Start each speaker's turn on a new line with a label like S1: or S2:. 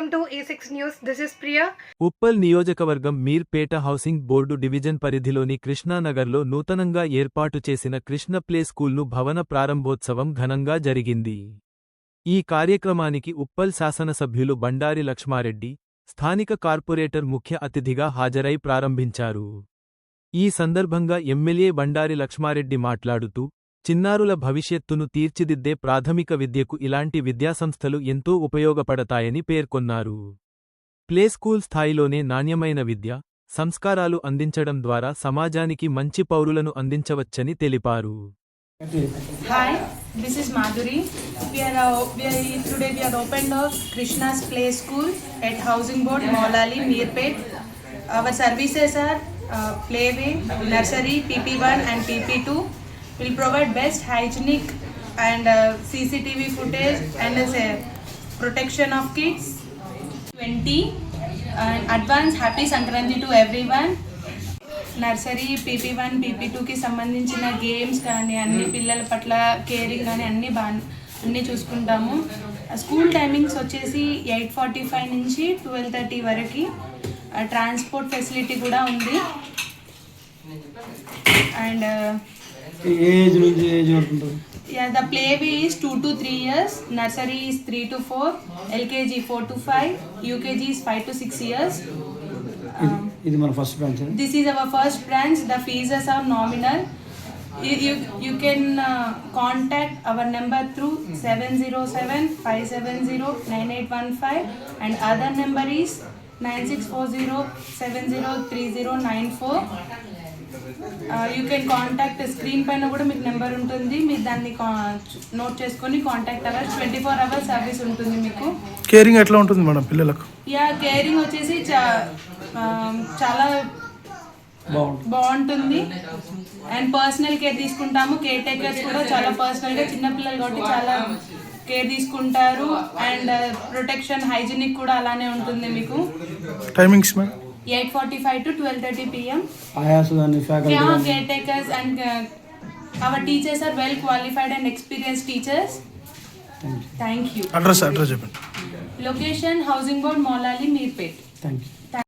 S1: Welcome to A6 News. This is Priya.
S2: Uppal నియోజకవర్గం Meerpet housing board division పరిధిలోని కృష్ణానగర్లో నూతనంగా ఏర్పాటు చేసిన కృష్ణ ప్లే స్కూల్ను భవన ప్రారంభోత్సవం ఘనంగా జరిగింది. ఈ కార్యక్రమానికి ఉప్పల్ శాసనసభ్యులు బండారి లక్ష్మారెడ్డి, స్థానిక కార్పొరేటర్ ముఖ్య అతిథిగా హాజరై ప్రారంభించారు. ఈ సందర్భంగా ఎమ్మెల్యే బండారి లక్ష్మారెడ్డి మాట్లాడుతూ, చిన్నారుల భవిష్యత్తును తీర్చిదిద్దే ప్రాథమిక విద్యకు ఇలాంటి విద్యాసంస్థలు ఎంతో ఉపయోగపడతాయని పేర్కొన్నారు. ప్లే స్కూల్ స్థాయిలోనే నాణ్యమైన విద్య, సంస్కారాలు అందించడం ద్వారా సమాజానికి మంచి పౌరులను అందించవచ్చని తెలిపారు.
S3: Hi, this is Madhuri. Today we are opened up Krishna's Play School at Housing Board, Maulali, Meerpet. Our services are playway, nursery, PP1 and PP2. Will provide best hygienic and CCTV footage and protection of kids. 20 and advance happy Sankranti to everyone. Nursery PP1 PP2కి సంబంధించిన games కానీ అన్ని పిల్లల పట్ల caring కానీ అన్నీ చూసుకుంటాము. School timings వచ్చేసి 8:45 నుంచి 12:30 వరకు. ట్రాన్స్పోర్ట్ ఫెసిలిటీ కూడా ఉంది. And the playway is 2 to 3 years, nursery is 3 to 4, LKG 4 to 5, UKG is 5 to 6 years.
S4: This is our first branch.
S3: This is our first branch. The fees are nominal. You can contact our number through 707-570-9815 and other number is 9640703094. You can contact screen పైన కూడా మీకు number ఉంటుంది. మీరు దాన్ని note చేసుకొని contact hours 24 hours service ఉంటుంది. మీకు
S4: caring ఎట్లా ఉంటుంది మేడం పిల్లలకు?
S3: కేరింగ్ వచ్చేసి చాలా బాగుంటుంది. అండ్ పర్సనల్ కేర్ తీసుకుంటాము. కేర్ టేకర్స్ కూడా చాలా పర్సనల్గా, చిన్నపిల్లలు కాబట్టి చాలా కేర్ తీసుకుంటారు. అండ్ ప్రొటెక్షన్, హైజీనిక్ కూడా అలానే ఉంటుంది. మీకు
S4: timings madam
S3: 8:45 to 12:30 p.m. Caretakers and our teachers are well qualified and experienced teachers.
S4: Thank you.
S3: Thank you.
S4: Address.
S3: Location Housing Board, Maulali, Meerpet.
S4: Thank you.